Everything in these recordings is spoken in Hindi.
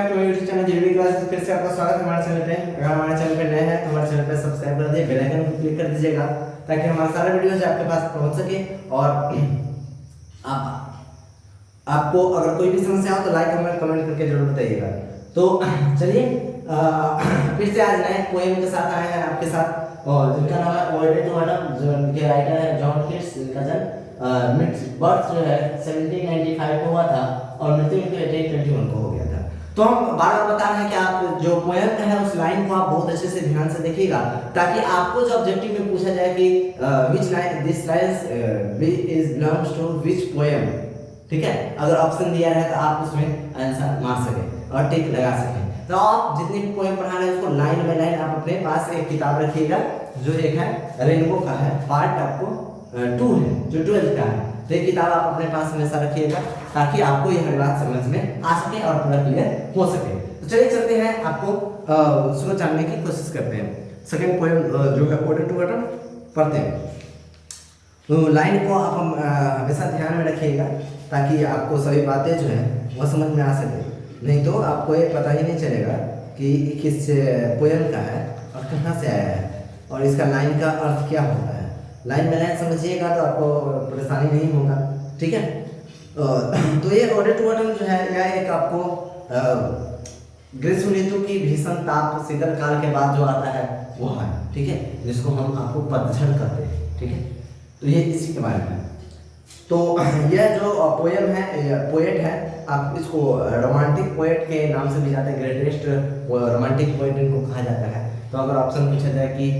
Back to my YouTube channel GD classes. फिर से आपका स्वागत है हमारे चैनल पे। अगर हमारे चैनल पे नए हैं तो हमारे चैनल पे सब्सक्राइब कर दीजिए, बेल आइकन को क्लिक कर दीजिएगा ताकि हमारे सारे वीडियोस आपके पास पहुंच सके। और आपको अगर कोई भी समस्या हो तो लाइक कमेंट करके जरूर बताइएगा। तो चलिए फिर से आज नए पोएम के साथ आए हैं आपके साथ, और जिनका नाम है ओडेड टू मैडम, जो इनके राइटर है जॉन कीट्स। इनका जन्म बर्थ जो है 1795 को हुआ था और मृत्यु इनके 1821 को हो गया था। तो हम बार बार बता रहे हैं कि आप जो पोएम है उस लाइन को आप बहुत अच्छे से ध्यान से देखिएगा, ताकि आपको जो ऑब्जेक्टिव में पूछा जाए कि which line this lines is belongs to which poem, ठीक है, अगर ऑप्शन दिया है तो आप उसमें आंसर मार सकें और टिक लगा सकें। तो आप जितनी भी पोएम पढ़ा रहे हैं उसको लाइन बाय लाइन आप अपने पास एक किताब रखिएगा, जो एक है रेनबो का है, पार्ट आपको 2 है, जो 12th का है। तो ये किताब आप अपने पास हमेशा रखिएगा ताकि आपको यह बात समझ में आ सके और पूरा क्लियर हो सके। तो चलिए चलते हैं, आपको उसको जानने की कोशिश करते हैं। सेकंड पोएम जो है ओडेड टू मैडम पढ़ते हैं। तो लाइन को आप हमेशा ध्यान में रखिएगा ताकि आपको सभी बातें जो है वो समझ में आ सके, नहीं तो आपको ये पता ही नहीं चलेगा कि किस पोएम का है और कहाँ से आया है और इसका लाइन का अर्थ क्या होता है। लाइन बाय लाइन समझिएगा तो आपको परेशानी नहीं होगा, ठीक है। तो ये ओडेड टू ऑटम जो है यह एक आपको ग्रीष्म ऋतु की भीषण ताप शीतल काल के बाद जो आता है वो है, ठीक है, जिसको हम आपको पतझड़ कहते हैं, ठीक है। तो ये इसी के बारे में। तो यह जो पोएम है, पोएट है, आप इसको रोमांटिक पोएट के नाम से भी जाते हैं, ग्रेटेस्ट रोमांटिक पोएट इनको कहा जाता है। तो अगर ऑप्शन पूछा जाए कि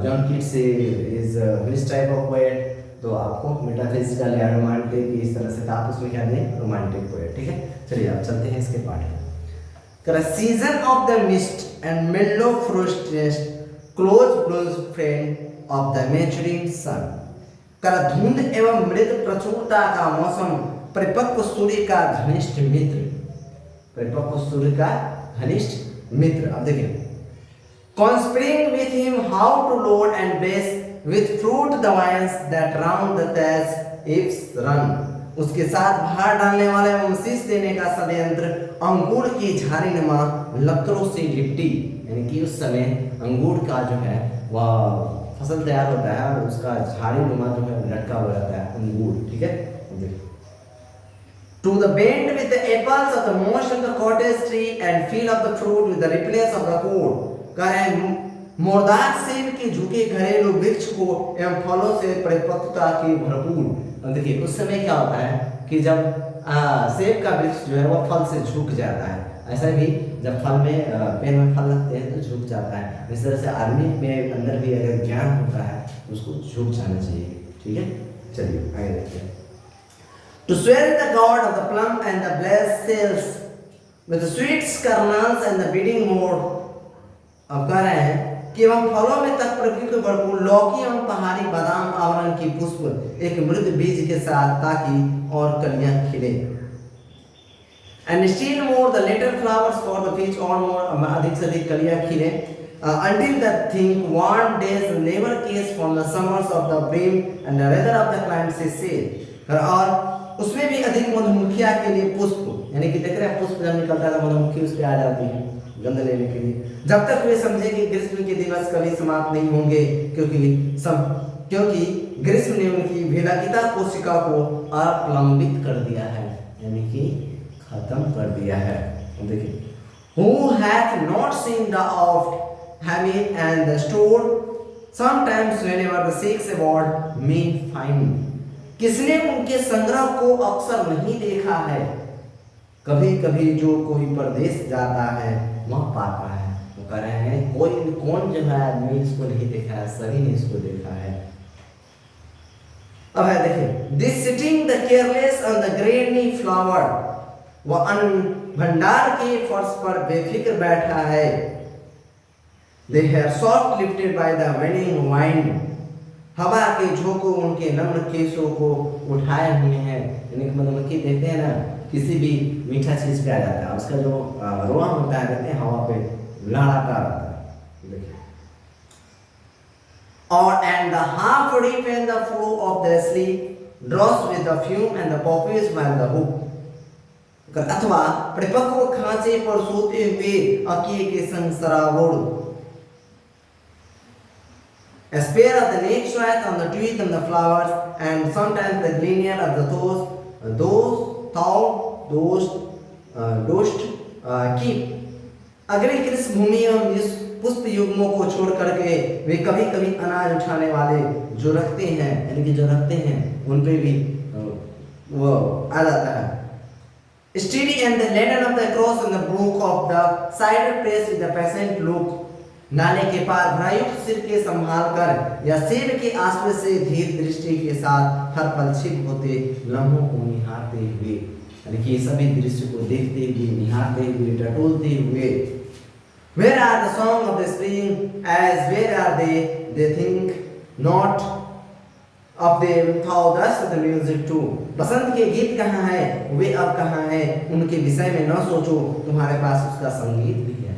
John Keats is which type of poet, तो आपको मेटाफिजिकल या रोमांटिक इस तरह से आप उसमें क्या दें, रोमांटिक पोएट, ठीक है। चलिए आप चलते हैं इसके पार्ट में। कर season of the mist and mellow frostiest close close friend of the maturing sun. कर धुंध एवं मृत प्रचुरता का मौसम, परिपक्व सूर्य का घनिष्ठ मित्र, परिपक्व सूर्य का घनिष्ठ मित्र। अब देखिए, conspiring with him how to load and bless with fruit the vines that round the thatched eaves run। उसके साथ भार डालने वाले एवं शीश देने का षड्यंत्र अंगूर की झाड़ीनुमा लतरों से लिपटी, यानी कि उस समय अंगूर का जो है वह फसल तैयार होता है और उसका झाड़ीनुमा जो है लटका हुआ रहता है अंगूर, ठीक है। To the bend with the apples of the most of the cottage tree and feel of the fruit with the ripples of the cord। करें मोरदार सेब के झुके घरेलू वृक्ष को एवं फलों से परिपक्वता की भरपूर। देखिए उस समय क्या होता है कि जब सेब का वृक्ष जो है वो फल से झुक जाता है, ऐसा भी जब फल में पेड़ में फल लगते हैं तो झुक जाता है। इस तरह से आदमी में अंदर भी अगर ज्ञान होता है तो उसको झुक जाना चाहिए, ठीक है। चलिए आगे देखते हैं। To swell the god of the plum and the blessed cells with the sweet kernels and the bidding mode। अब कह रहे हैं कि एवं फलों में तक प्रकृति को भरपूर लौकी एवं पहाड़ी बादाम आवरण की पुष्प एक मृद बीज के साथ, ताकि और कलियां खिले। And still more the little flowers for the peach और more अधिक से अधिक कलियां खिले। Until the think warm days never case from the summers of the brim and the weather of the climes is said। और उसमें भी अधिक मधुमक्खिया के लिए पुष्प, यानी कि देख रहे हैं पुष्प जब निकलता है मधुमक्खी उस पर आ जाती है गंध लेने के लिए, जब तक वे समझे कि ग्रीष्म के दिवस कभी समाप्त नहीं होंगे, क्योंकि ग्रीष्म ने उनकी भेदाकिता कोशिका को अपलंबित कर दिया है, यानी कि खत्म कर दिया है। देखिए, who hath not seen the oft habit and the store sometimes whenever the seeks about may find। किसने उनके संग्रह को अक्सर नहीं देखा है, कभी कभी जो कोई परदेश जाता है वह पाता है। वो कह रहे हैं कोई कौन जो है आदमी इसको नहीं देखा है, सभी ने इसको देखा है। अब है देखिए, this sitting the careless on the granny flower, वह भंडार के फर्श पर बेफिक्र बैठा है। They have soft lifted by the वेनिंग wind, हवा के झोंकों उनके नम्र केशों को उठाए हुए हैं। यानी कि मधुमक्खी देखते हैं ना, किसी भी मीठा चीज पे आ जाता है, उसका जो रोआ होता है देखते हैं हवा पे लहराता रहता है, देखिए। और and the half reap and the flow of the sleep drops with the fume and the poppies while the hoop। अथवा परिपक्व खांचे पर सोते हुए अकिये के संग सरावोड़। A spare of the neck sweat on the tweed and the flowers, and sometimes the linear of the dost keep. अगले कृषि भूमि एवं इस पुष्प युग्मों को छोड़ करके वे कभी कभी अनाज उठाने वाले जो रखते हैं, यानी कि जो रखते हैं उन पे भी वो आ जाता है। Steady and the laden of the cross and the brook of the cider press with the peasant look. नाले के पार भ्रायुक्त सिर के संभाल कर या सेब के आश्रय से धीर दृष्टि के साथ हर पल छिप होते लम्हों को निहारते हुए, यानी कि सभी दृश्य को देखते हुए, निहारते हुए, टटोलते हुए। Where are the song of the spring, as where are they? They think not of them, thou thus the music too. बसंत के गीत कहाँ है, वे अब कहाँ है, उनके विषय में न सोचो, तुम्हारे पास उसका संगीत भी है।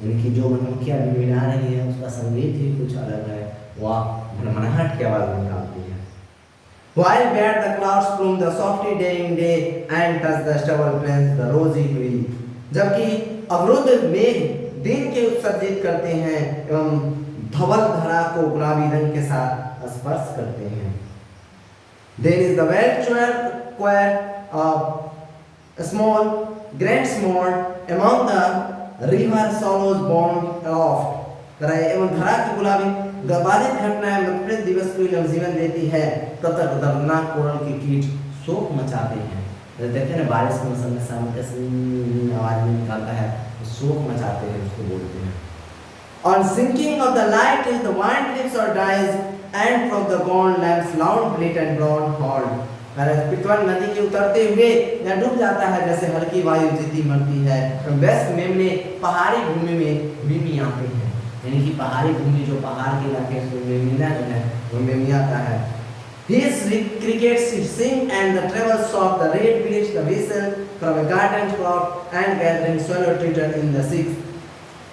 यानी कि जो मधुमक्खियाँ मिला रही है उसका संगीत ही कुछ अलग है, वह मनमनाहट की आवाज निकालती है। While bear the clouds plume the softly dying day and touch the stubble plains the rosy huey. जबकि अवरुद्ध मेघ दिन के उत्सर्जित करते हैं एवं धवल धरा को गुलाबी रंग के साथ स्पर्श करते हैं। There is the well choir of small grand sword among the river swallows born aloft. एवं धरा की गुलाबी बाधित घटनाएं मतभेद दिवस को जब जीवन देती है तब तक दर्दनाक कोरल के कीट शोक मचाते हैं। देखते हैं ना बारिश के मौसम में शाम के आवाज में निकालता है, शोक मचाते हैं, उसको बोलते हैं। On sinking of the light is the wine lips or dies, and from the gone lamps loud bleat and brown horn. पितवन नदी के उतरते हुए या डूब जाता है जैसे हल्की वायु जीती मरती है। वेस्ट मेमने पहाड़ी भूमि में मिमी आते हैं, यानी कि पहाड़ी भूमि जो पहाड़ के इलाके में मेमिना जो है वो मिमी आता है। His crickets sing and the travels of the red village the whistle from a garden crop and gathering swallow twitter in the sixth.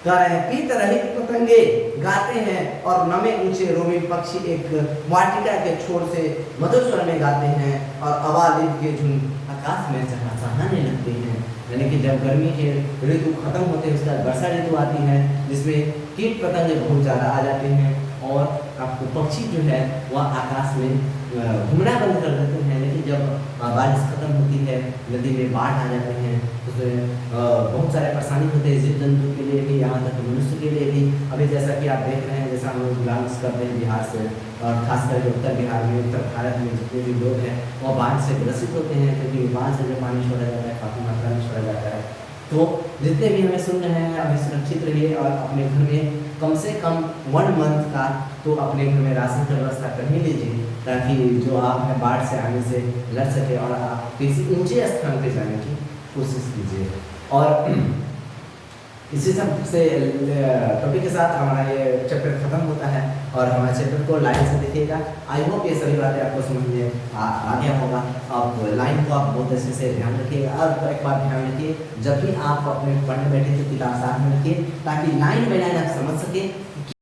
गा रहे हैं पीत रहित पतंगे गाते हैं और नमे ऊंचे रोमी पक्षी एक वाटिका के छोर से मधुर स्वर में गाते हैं और अवालिद के झुंड आकाश में चहचहाने लगते हैं। यानी कि जब गर्मी के ऋतु खत्म होते हैं उसके बाद वर्षा ऋतु आती है जिसमें कीट पतंगे बहुत ज़्यादा आ जाते हैं और आपको पक्षी जो है वह आकाश में घूमना बंद कर देते हैं। लेकिन जब बारिश खत्म होती है, नदी में बाढ़ आ जाते हैं, उसमें बहुत सारे परेशानी होते हैं जीव जंतु के लिए भी, यहाँ तक मनुष्य के लिए भी। अभी जैसा कि आप देख रहे हैं, जैसा हम लोग बिलोंग्स करते हैं बिहार से और खासकर उत्तर बिहार में, उत्तर भारत में जितने भी लोग हैं वो बाढ़ से ग्रसित होते हैं क्योंकि बाढ़ से जो पानी छोड़ा जाता है काफ़ी मात्रा में छोड़ा जाता है। तो जितने भी हमें सुन रहे हैं अभी सुरक्षित रहिए और अपने घर में कम से कम 1 मंथ का तो अपने घर में राशन की व्यवस्था कर ही लीजिए ताकि जो आप है बाढ़ से आने से लड़ सके और आप किसी ऊंचे स्थान पे जाने की कोशिश कीजिए। और इसी सब से टॉपिक के साथ हमारा ये चैप्टर खत्म होता है और हमारे चैप्टर को लाइन से देखिएगा। आई होप ये सभी बातें आपको समझ में आ गया होगा। आप लाइन को आप बहुत अच्छे से ध्यान रखिएगा और एक बात ध्यान रखिए, जब भी आप अपने पढ़ने बैठे तो किताब साथ में रखिए ताकि लाइन बाई लाइन आप समझ सके